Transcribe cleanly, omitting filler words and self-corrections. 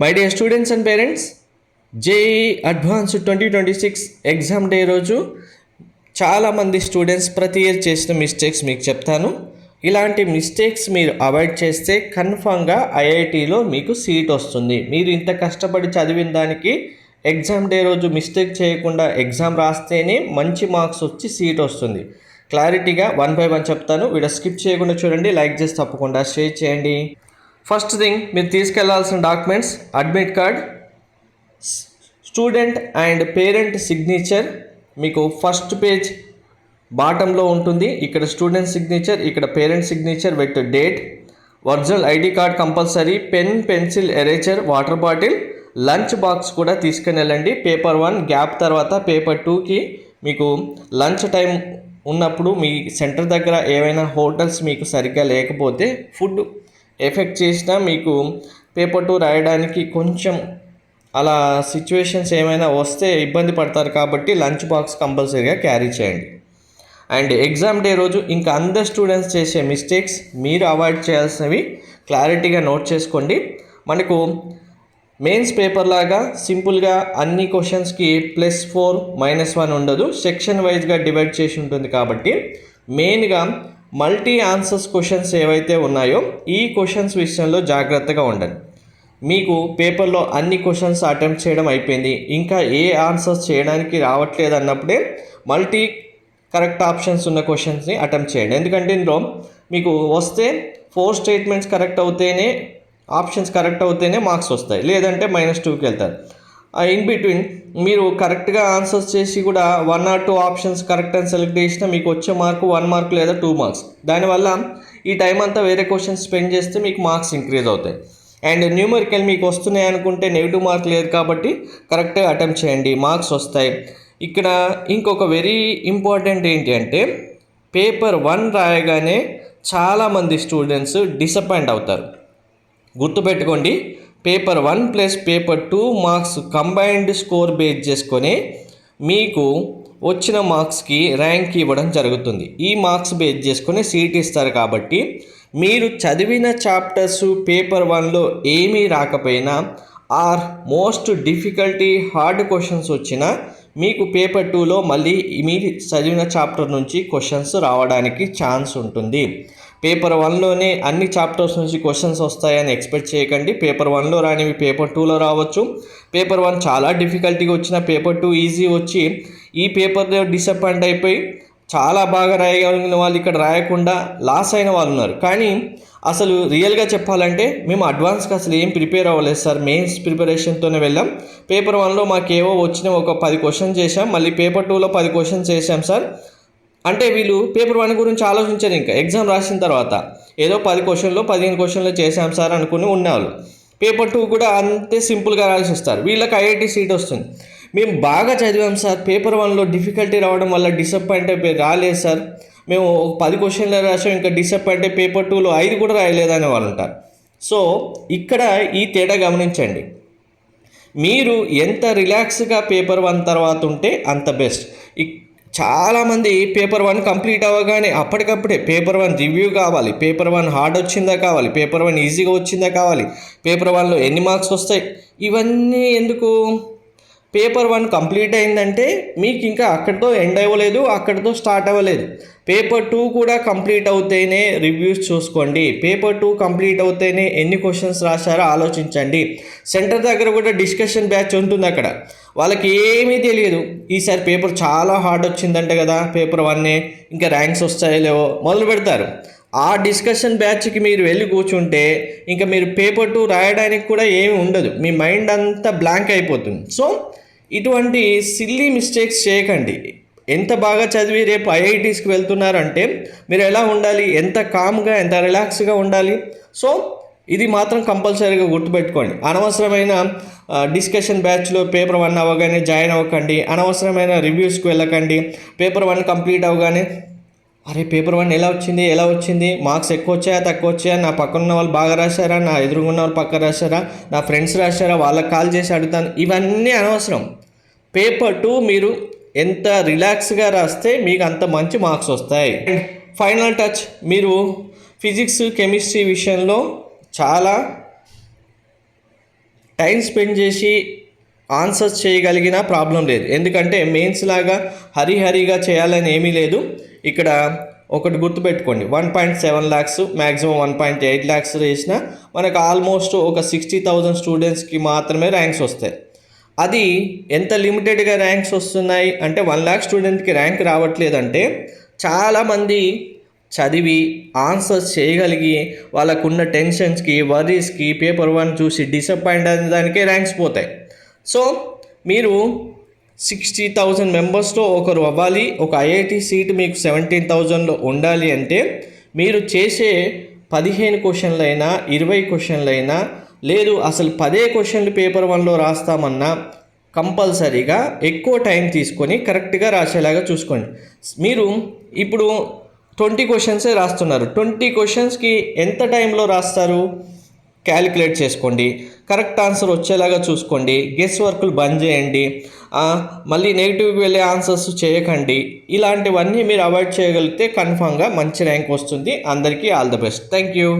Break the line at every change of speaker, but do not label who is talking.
My dear students and parents, JEE advance 2026 exam day రోజు చాలామంది students ప్రతి year చేసిన మిస్టేక్స్ మీకు చెప్తాను. ఇలాంటి మిస్టేక్స్ మీరు అవాయిడ్ చేస్తే కన్ఫామ్గా ఐఐటీలో మీకు సీట్ వస్తుంది. మీరు ఇంత కష్టపడి చదివిన దానికి ఎగ్జామ్ డే రోజు మిస్టేక్ చేయకుండా ఎగ్జామ్ రాస్తేనే మంచి మార్క్స్ వచ్చి సీట్ వస్తుంది. క్లారిటీగా 1 by 1 చెప్తాను. వీడియో స్కిప్ చేయకుండా చూడండి, లైక్ చేసి తప్పకుండా షేర్ చేయండి. ఫస్ట్ థింగ్, మీరు తీసుకెళ్లాల్సిన documents admit card, student and parent signature. మీకు ఫస్ట్ పేజ్ బాటంలో ఉంటుంది. ఇక్కడ స్టూడెంట్ సిగ్నేచర్, ఇక్కడ parent signature with date. Original ID card compulsory. Pen, pencil, eraser, water bottle, lunch box కూడా తీసుకుని వెళ్ళండి. పేపర్ 1 గ్యాప్ తర్వాత పేపర్ 2కి మీకు లంచ్ టైం ఉన్నప్పుడు మీ సెంటర్ దగ్గర ఏవైనా హోటల్స్ మీకు సరిగ్గా లేకపోతే ఫుడ్ ఎఫెక్ట్ చేసినా మీకు పేపర్ 2 రాయడానికి కొంచెం అలా సిచ్యువేషన్స్ ఏమైనా వస్తే ఇబ్బంది పడతారు. కాబట్టి లంచ్ బాక్స్ కంపల్సరీగా క్యారీ చేయండి. అండ్ ఎగ్జామ్ డే రోజు ఇంకా అందరు స్టూడెంట్స్ చేసే మిస్టేక్స్ మీరు అవాయిడ్ చేయాల్సినవి క్లారిటీగా నోట్ చేసుకోండి. మనకు మెయిన్స్ పేపర్ లాగా సింపుల్గా అన్ని క్వశ్చన్స్కి +4 -1 ఉండదు. సెక్షన్ వైజ్గా డివైడ్ చేసి ఉంటుంది. కాబట్టి మెయిన్గా మల్టీ ఆన్సర్స్ క్వశ్చన్స్ ఏవైతే ఉన్నాయో ఈ క్వశ్చన్స్ విషయంలో జాగ్రత్తగా ఉండండి. మీకు పేపర్లో అన్ని క్వశ్చన్స్ అటెంప్ట్ చేయడం అయిపోయింది, ఇంకా ఏ ఆన్సర్స్ చేయడానికి రావట్లేదు అన్నప్పుడే మల్టీ కరెక్ట్ ఆప్షన్స్ ఉన్న క్వశ్చన్స్ని అటెంప్ట్ చేయండి. ఎందుకంటే ఇందులో మీకు వస్తే 4 స్టేట్మెంట్స్ కరెక్ట్ అవుతేనే, ఆప్షన్స్ కరెక్ట్ అవుతేనే మార్క్స్ వస్తాయి, లేదంటే -2కి వెళ్తారు. ఇన్ బిట్వీన్ మీరు కరెక్ట్గా ఆన్సర్స్ చేసి కూడా 1 or 2 ఆప్షన్స్ కరెక్ట్ అని సెలెక్ట్ చేసినా మీకు వచ్చే మార్కు 1 మార్క్ లేదా 2 మార్క్స్. దానివల్ల ఈ టైం అంతా వేరే క్వశ్చన్స్ స్పెండ్ చేస్తే మీకు మార్క్స్ ఇంక్రీజ్ అవుతాయి. అండ్ న్యూమరికల్ మీకు వస్తున్నాయి అనుకుంటే నెగిటివ్ మార్క్ లేదు కాబట్టి కరెక్ట్గా అటెంప్ట్ చేయండి, మార్క్స్ వస్తాయి. ఇక్కడ ఇంకొక వెరీ ఇంపార్టెంట్ ఏంటి అంటే పేపర్ 1 రాయగానే చాలామంది స్టూడెంట్స్ డిసప్పాయింట్ అవుతారు. గుర్తుపెట్టుకోండి, paper 1 + paper 2 marks combined score base చేసుకొని మీకు వచ్చిన మార్క్స్కి ర్యాంక్ ఇవ్వడం జరుగుతుంది. ఈ మార్క్స్ బేస్ చేసుకొని సీట్ ఇస్తారు. కాబట్టి మీరు చదివిన చాప్టర్స్ పేపర్ 1లో ఏమీ రాకపోయినా or most difficulty hard questions వచ్చినా మీకు పేపర్ 2లో మళ్ళీ మీరు చదివిన చాప్టర్ నుంచి క్వశ్చన్స్ రావడానికి ఛాన్స్ ఉంటుంది. పేపర్ 1లోనే అన్ని చాప్టర్స్ నుంచి క్వశ్చన్స్ వస్తాయని ఎక్స్పెక్ట్ చేయకండి. పేపర్ 1లో రానివి పేపర్ 2లో రావచ్చు. పేపర్ 1 చాలా డిఫికల్టీగా వచ్చిన పేపర్ 2 ఈజీ వచ్చి ఈ పేపర్లో డిసప్పాయింట్ అయిపోయి చాలా బాగా రాయగలిగిన వాళ్ళు ఇక్కడ రాయకుండా లాస్ అయిన వాళ్ళు ఉన్నారు. కానీ అసలు రియల్గా చెప్పాలంటే మేము అడ్వాన్స్గా అసలు ఏం ప్రిపేర్ అవ్వలేదు సార్, మెయిన్స్ ప్రిపరేషన్తోనే వెళ్ళాం. పేపర్ 1లో మాకేవో వచ్చిన ఒక 10 క్వశ్చన్స్ చేసాం, మళ్ళీ పేపర్ 2లో 10 క్వశ్చన్స్ చేసాం సార్ అంటే వీళ్ళు పేపర్ 1 గురించి ఆలోచించారు. ఇంకా ఎగ్జామ్ రాసిన తర్వాత ఏదో 10 క్వశ్చన్లో 15 క్వశ్చన్లు చేశాం సార్ అనుకుని ఉన్నవాళ్ళు పేపర్ 2 కూడా అంతే సింపుల్గా రాసిస్తారు. వీళ్ళకి ఐఐటి సీట్ వస్తుంది. మేము బాగా చదివాం సార్, పేపర్ 1లో డిఫికల్టీ రావడం వల్ల డిసప్పాయింట్ అయిపోయి రాలేదు సార్, మేము 10 క్వశ్చన్లు రాసాం ఇంకా డిసప్పాయింట్ అయి పేపర్ 2లో 5 కూడా రాయలేదని వాళ్ళు అంటారు. సో ఇక్కడ ఈ తేడా గమనించండి. మీరు ఎంత రిలాక్స్గా పేపర్ 1 తర్వాత ఉంటే అంత బెస్ట్. చాలామంది పేపర్ 1 కంప్లీట్ అవ్వగానే అప్పటికప్పుడే పేపర్ 1 రివ్యూ కావాలి, పేపర్ 1 హార్డ్ వచ్చిందా కావాలి, పేపర్ 1 ఈజీగా వచ్చిందా కావాలి, పేపర్ 1లో ఎన్ని మార్క్స్ వస్తాయి, ఇవన్నీ ఎందుకు? పేపర్ 1 కంప్లీట్ అయిందంటే మీకు ఇంకా అక్కడితో ఎండ్ అవ్వలేదు, అక్కడితో స్టార్ట్ అవ్వలేదు. పేపర్ 2 కూడా కంప్లీట్ అవుతేనే రివ్యూస్ చూసుకోండి. పేపర్ 2 కంప్లీట్ అవుతేనే ఎన్ని క్వశ్చన్స్ రాశారో ఆలోచించండి. సెంటర్ దగ్గర కూడా డిస్కషన్ బ్యాచ్ ఉంటుంది. అక్కడ వాళ్ళకి ఏమీ తెలియదు, ఈసారి పేపర్ చాలా హార్డ్ వచ్చిందంట కదా, పేపర్ 1 ఇంకా ర్యాంక్స్ వస్తాయో లేవో మొదలు పెడతారు. ఆ డిస్కషన్ బ్యాచ్కి మీరు వెళ్ళి కూర్చుంటే ఇంకా మీరు పేపర్ 2 రాయడానికి కూడా ఏమి ఉండదు, మీ మైండ్ అంతా బ్లాంక్ అయిపోతుంది. సో ఇటువంటి సిల్లీ మిస్టేక్స్ చేయకండి. ఎంత బాగా చదివి రేపు ఐఐటీస్కి వెళ్తున్నారంటే మీరు ఎలా ఉండాలి, ఎంత కామ్గా ఎంత రిలాక్స్గా ఉండాలి. సో ఇది మాత్రం కంపల్సరీగా గుర్తుపెట్టుకోండి. అనవసరమైన డిస్కషన్ బ్యాచ్లో పేపర్ 1 అవ్వగానే జాయిన్ అవ్వకండి, అనవసరమైన రివ్యూస్కి వెళ్ళకండి. పేపర్ 1 కంప్లీట్ అవ్వగానే అరే పేపర్ 1 ఎలా వచ్చింది, మార్క్స్ ఎక్కువ వచ్చాయా తక్కువ వచ్చాయా, నా పక్కన ఉన్న వాళ్ళు బాగా రాశారా, నా ఎదురుగున్న వాళ్ళు పక్క రాశారా, నా ఫ్రెండ్స్ రాశారా, వాళ్ళకి కాల్ చేసి అడుగుతాను, ఇవన్నీ అనవసరం. పేపర్ 2 మీరు ఎంత రిలాక్స్గా రాస్తే మీకు అంత మంచి మార్క్స్ వస్తాయి. ఫైనల్ టచ్, మీరు ఫిజిక్స్ కెమిస్ట్రీ విషయంలో చాలా టైం స్పెండ్ చేసి ఆన్సర్స్ చేయగలిగిన ప్రాబ్లం లేదు. ఎందుకంటే మెయిన్స్ లాగా హరిహరిగా చేయాలని ఏమీ లేదు. ఇక్కడ ఒకటి గుర్తుపెట్టుకోండి, 1.7 lakhs మ్యాక్సిమం 1.8 lakhs వేసినా మనకు ఆల్మోస్ట్ ఒక 60,000 స్టూడెంట్స్కి మాత్రమే ర్యాంక్స్ వస్తాయి. అది ఎంత లిమిటెడ్గా ర్యాంక్స్ వస్తున్నాయి అంటే 1 lakh స్టూడెంట్కి ర్యాంక్ రావట్లేదంటే చాలామంది చదివి ఆన్సర్స్ చేయగలిగి వాళ్ళకున్న టెన్షన్స్కి, వర్రీస్కి పేపర్ 1 చూసి డిసప్పాయింట్ అయిన దానికే ర్యాంక్స్ పోతాయి. సో మీరు 60,000 మెంబర్స్లో ఒకరు అవ్వాలి, ఒక ఐఐటి సీట్ మీకు 17,000లో ఉండాలి అంటే మీరు చేసే 15 క్వశ్చన్లైనా 20 క్వశ్చన్లైనా లేదు అసలు 10 క్వశ్చన్లు పేపర్ 1లో రాస్తామన్నా కంపల్సరీగా ఎక్కువ టైం తీసుకొని కరెక్ట్గా రాసేలాగా చూసుకోండి. మీరు ఇప్పుడు 20 క్వశ్చన్సే రాస్తున్నారు, 20 క్వశ్చన్స్కి ఎంత టైంలో రాస్తారు క్యాలిక్యులేట్ చేసుకోండి. కరెక్ట్ ఆన్సర్ వచ్చేలాగా చూసుకోండి. గెస్ వర్క్లు బంద్ చేయండి. మళ్ళీ నెగిటివ్కి వెళ్ళే ఆన్సర్స్ చేయకండి. ఇలాంటివన్నీ మీరు అవాయిడ్ చేయగలిగితే కన్ఫామ్గా మంచి ర్యాంక్ వస్తుంది. అందరికీ all the best. Thank you.